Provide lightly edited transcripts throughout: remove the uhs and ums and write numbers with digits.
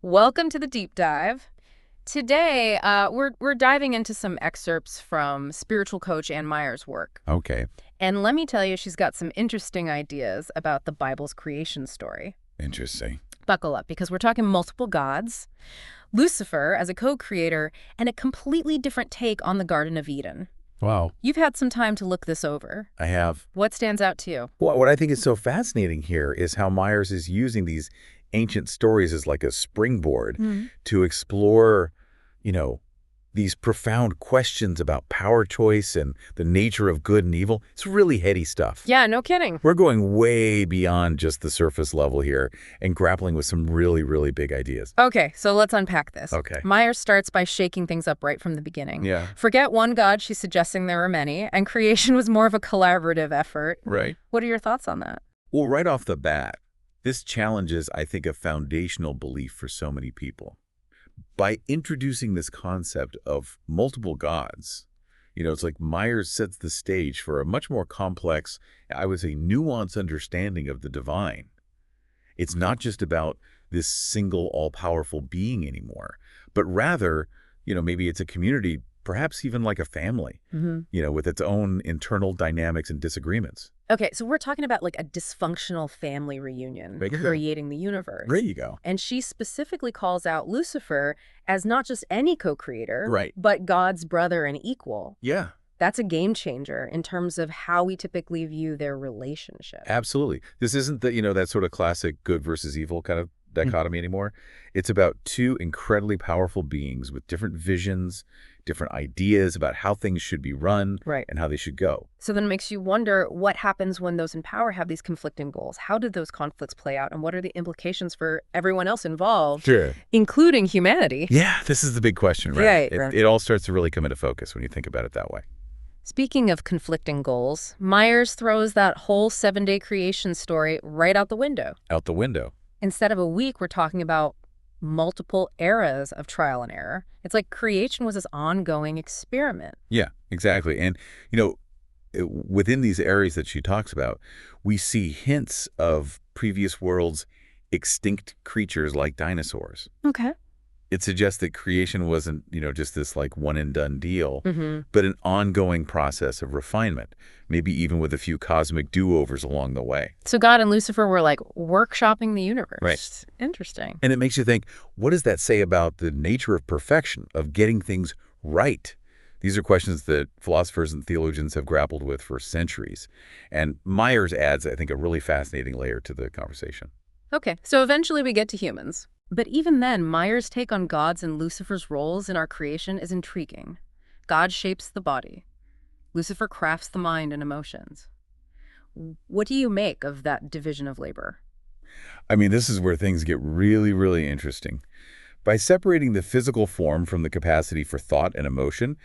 Welcome to the deep dive. Today, we're diving into some excerpts from spiritual coach Anne Meyer's work. Okay. And let me tell you, she's got some interesting ideas about the Bible's creation story. Interesting. Buckle up, because we're talking multiple gods, Lucifer as a co-creator, and a completely different take on the Garden of Eden. Wow. You've had some time to look this over. I have. What stands out to you? Well, what I think is so fascinating here is how Myers is using these ancient stories as like a springboard to explore, these profound questions about power choice and the nature of good and evil. It's really heady stuff. Yeah, no kidding. We're going way beyond just the surface level here and grappling with some really, really big ideas. Okay, so let's unpack this. Okay. Meyer starts by shaking things up right from the beginning. Yeah. Forget one God, she's suggesting there were many, and creation was more of a collaborative effort. Right. What are your thoughts on that? Well, right off the bat, this challenges, I think, a foundational belief for so many people. By introducing this concept of multiple gods, it's like Myers sets the stage for a much more complex, I would say, nuanced understanding of the divine. It's not just about this single all-powerful being anymore, but rather, maybe it's a community, perhaps even like a family, with its own internal dynamics and disagreements. Okay, so we're talking about like a dysfunctional family reunion creating the universe. There you go. And she specifically calls out Lucifer as not just any co-creator, Right, but God's brother and equal. Yeah. That's a game changer in terms of how we typically view their relationship. Absolutely. This isn't the, that sort of classic good versus evil kind of dichotomy anymore. It's about two incredibly powerful beings with different visions, different ideas about how things should be run and how they should go. So then it makes you wonder what happens when those in power have these conflicting goals. How did those conflicts play out, and what are the implications for everyone else involved, Sure, including humanity? Yeah, this is the big question, right? Right. It all starts to really come into focus when you think about it that way. Speaking of conflicting goals, Myers throws that whole 7-day creation story right out the window. Out the window. Instead of a week, we're talking about multiple eras of trial and error. It's like creation was this ongoing experiment. Yeah, exactly. And, within these areas that she talks about, we see hints of previous worlds' extinct creatures like dinosaurs. Okay. It suggests that creation wasn't, just this like one and done deal, but an ongoing process of refinement, maybe even with a few cosmic do-overs along the way. So God and Lucifer were like workshopping the universe. Right. Interesting. And it makes you think, what does that say about the nature of perfection, of getting things right? These are questions that philosophers and theologians have grappled with for centuries. And Myers adds, I think, a really fascinating layer to the conversation. Okay, so eventually we get to humans. But even then, Myers' take on God's and Lucifer's roles in our creation is intriguing. God shapes the body. Lucifer crafts the mind and emotions. What do you make of that division of labor? I mean, this is where things get really, really interesting. By separating the physical form from the capacity for thought and emotion,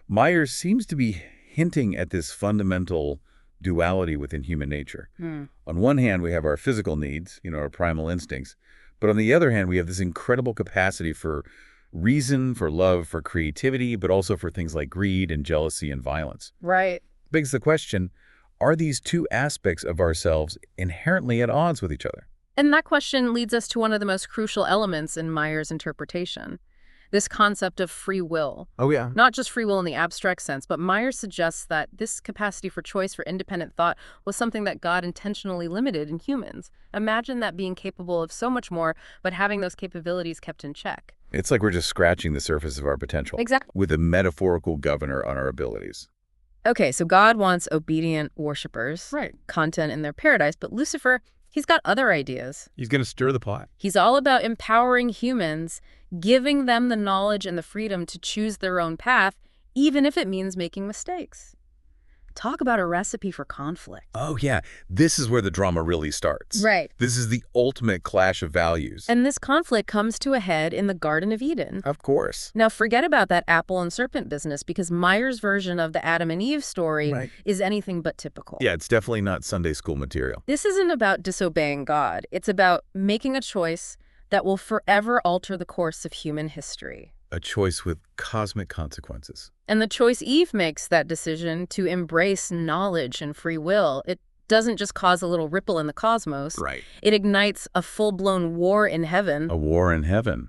Myers seems to be hinting at this fundamental duality within human nature. On one hand, we have our physical needs, our primal instincts. But on the other hand, we have this incredible capacity for reason, for love, for creativity, but also for things like greed and jealousy and violence. Right. Begs the question, are these two aspects of ourselves inherently at odds with each other? And that question leads us to one of the most crucial elements in Myers' interpretation, this concept of free will. Oh, yeah. Not just free will in the abstract sense, but Myers suggests that this capacity for choice, for independent thought, was something that God intentionally limited in humans. Imagine that being capable of so much more, but having those capabilities kept in check. It's like we're just scratching the surface of our potential. Exactly. With a metaphorical governor on our abilities. Okay, so God wants obedient worshipers, content in their paradise, but Lucifer, he's got other ideas. He's going to stir the pot. He's all about empowering humans, giving them the knowledge and the freedom to choose their own path, even if it means making mistakes. Talk about a recipe for conflict. Oh, yeah. This is where the drama really starts. Right. This is the ultimate clash of values. And this conflict comes to a head in the Garden of Eden. Of course. Now, forget about that apple and serpent business, because Myers' version of the Adam and Eve story is anything but typical. Yeah, it's definitely not Sunday school material. This isn't about disobeying God. It's about making a choice that will forever alter the course of human history. A choice with cosmic consequences. And the choice Eve makes, that decision to embrace knowledge and free will, it doesn't just cause a little ripple in the cosmos. Right. It ignites a full-blown war in heaven. A war in heaven.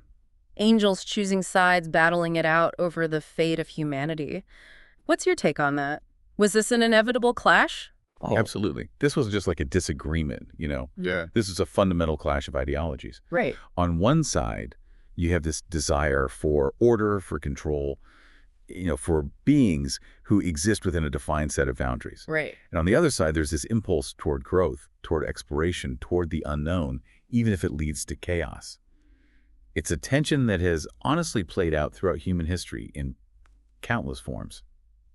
Angels choosing sides, battling it out over the fate of humanity. What's your take on that? Was this an inevitable clash? Oh. Absolutely. This was just like a disagreement, Yeah. This is a fundamental clash of ideologies. Right. On one side, you have this desire for order, for control, for beings who exist within a defined set of boundaries. Right. And on the other side, there's this impulse toward growth, toward exploration, toward the unknown, even if it leads to chaos. It's a tension that has honestly played out throughout human history in countless forms.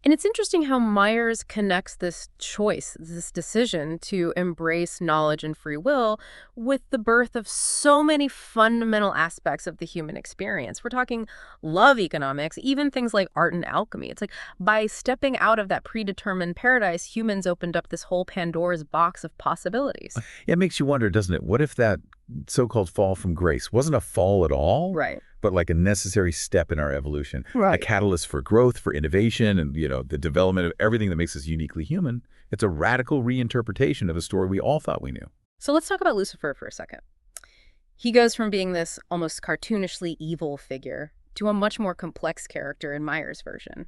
And it's interesting how Myers connects this choice, this decision to embrace knowledge and free will with the birth of so many fundamental aspects of the human experience. We're talking love economics, even things like art and alchemy. It's like by stepping out of that predetermined paradise, humans opened up this whole Pandora's box of possibilities. It makes you wonder, doesn't it? What if that so-called fall from grace wasn't a fall at all? Right. But like a necessary step in our evolution, Right. a catalyst for growth, for innovation, and the development of everything that makes us uniquely human. It's a radical reinterpretation of a story we all thought we knew. So let's talk about Lucifer for a second. He goes from being this almost cartoonishly evil figure to a much more complex character in Myers' version.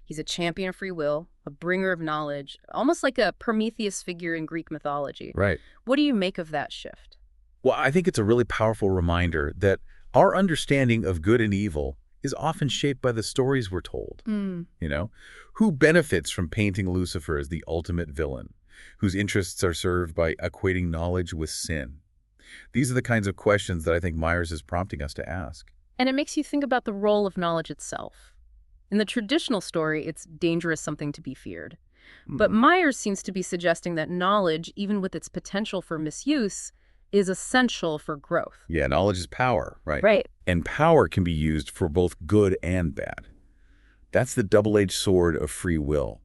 He's a champion of free will, a bringer of knowledge, almost like a Prometheus figure in Greek mythology. Right. What do you make of that shift? Well, I think it's a really powerful reminder that our understanding of good and evil is often shaped by the stories we're told. Who benefits from painting Lucifer as the ultimate villain, whose interests are served by equating knowledge with sin? These are the kinds of questions that I think Myers is prompting us to ask. And it makes you think about the role of knowledge itself. In the traditional story, it's dangerous, something to be feared. But Myers seems to be suggesting that knowledge, even with its potential for misuse, is essential for growth. Yeah, knowledge is power, right? Right. And power can be used for both good and bad. That's the double-edged sword of free will.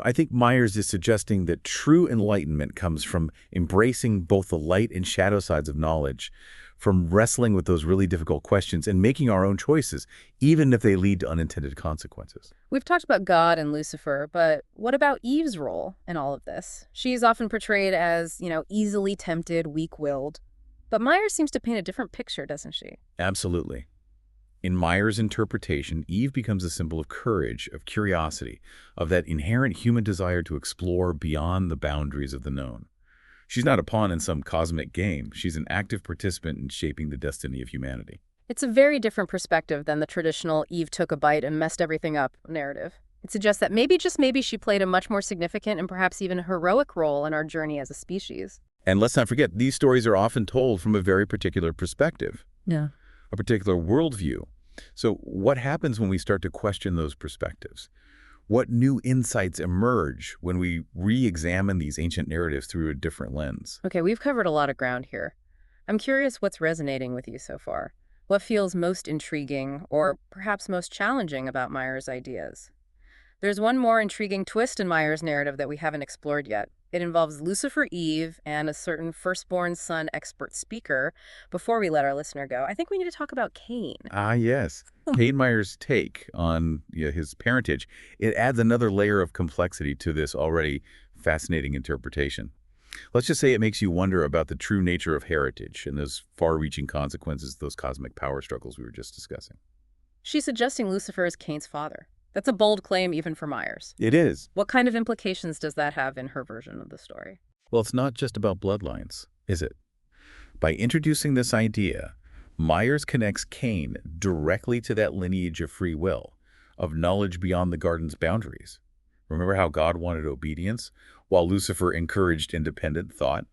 I think Myers is suggesting that true enlightenment comes from embracing both the light and shadow sides of knowledge, from wrestling with those really difficult questions and making our own choices, even if they lead to unintended consequences. We've talked about God and Lucifer, but what about Eve's role in all of this? She's often portrayed as, easily tempted, weak-willed. But Myers seems to paint a different picture, doesn't she? Absolutely. In Myers' interpretation, Eve becomes a symbol of courage, of curiosity, of that inherent human desire to explore beyond the boundaries of the known. She's not a pawn in some cosmic game. She's an active participant in shaping the destiny of humanity. It's a very different perspective than the traditional Eve took a bite and messed everything up narrative. It suggests that maybe, just maybe, she played a much more significant and perhaps even heroic role in our journey as a species. And let's not forget, these stories are often told from a very particular perspective, Yeah. a particular worldview. So what happens when we start to question those perspectives? What new insights emerge when we re-examine these ancient narratives through a different lens? Okay, we've covered a lot of ground here. I'm curious what's resonating with you so far. What feels most intriguing or perhaps most challenging about Myers' ideas? There's one more intriguing twist in Myers' narrative that we haven't explored yet. It involves Lucifer, Eve, and a certain firstborn son expert speaker. Before we let our listener go, I think we need to talk about Cain. Ah, yes. Cain Myers' take on his parentage, it adds another layer of complexity to this already fascinating interpretation. Let's just say it makes you wonder about the true nature of heritage and those far-reaching consequences, those cosmic power struggles we were just discussing. She's suggesting Lucifer is Cain's father. That's a bold claim even for Myers. It is. What kind of implications does that have in her version of the story? Well, it's not just about bloodlines, is it? By introducing this idea, Myers connects Cain directly to that lineage of free will, of knowledge beyond the garden's boundaries. Remember how God wanted obedience, while Lucifer encouraged independent thought?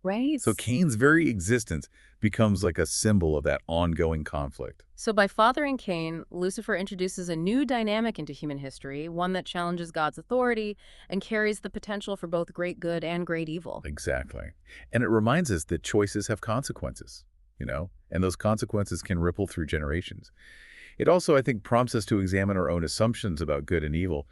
Right. So Cain's very existence becomes like a symbol of that ongoing conflict. So by fathering Cain, Lucifer introduces a new dynamic into human history, one that challenges God's authority and carries the potential for both great good and great evil. Exactly. And it reminds us that choices have consequences, and those consequences can ripple through generations. It also, I think, prompts us to examine our own assumptions about good and evil.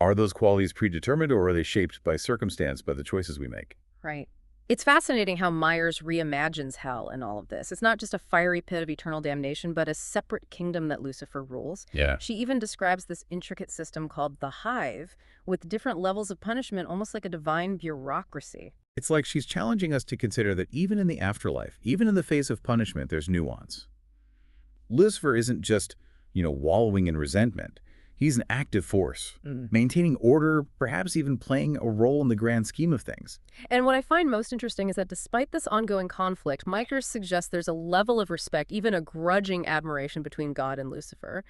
Are those qualities predetermined, or are they shaped by circumstance, by the choices we make? Right. It's fascinating how Myers reimagines hell in all of this. It's not just a fiery pit of eternal damnation, but a separate kingdom that Lucifer rules. Yeah. She even describes this intricate system called the Hive, with different levels of punishment, almost like a divine bureaucracy. It's like she's challenging us to consider that even in the afterlife, even in the face of punishment, there's nuance. Lucifer isn't just, wallowing in resentment. He's an active force, maintaining order, perhaps even playing a role in the grand scheme of things. And what I find most interesting is that despite this ongoing conflict, Myers suggests there's a level of respect, even a grudging admiration between God and Lucifer.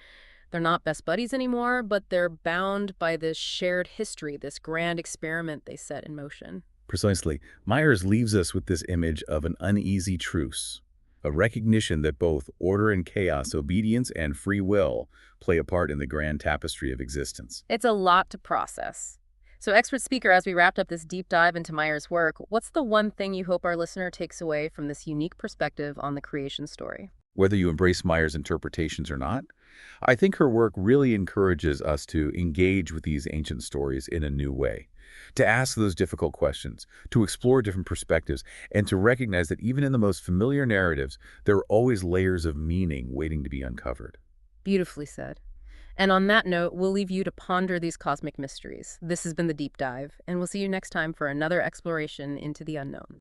They're not best buddies anymore, but they're bound by this shared history, this grand experiment they set in motion. Precisely, Myers leaves us with this image of an uneasy truce, a recognition that both order and chaos, obedience and free will, play a part in the grand tapestry of existence. It's a lot to process. So, expert speaker, as we wrapped up this deep dive into Myers' work, what's the one thing you hope our listener takes away from this unique perspective on the creation story? Whether you embrace Myers' interpretations or not, I think her work really encourages us to engage with these ancient stories in a new way, to ask those difficult questions, to explore different perspectives, and to recognize that even in the most familiar narratives, there are always layers of meaning waiting to be uncovered. Beautifully said. And on that note, we'll leave you to ponder these cosmic mysteries. This has been The Deep Dive, and we'll see you next time for another exploration into the unknown.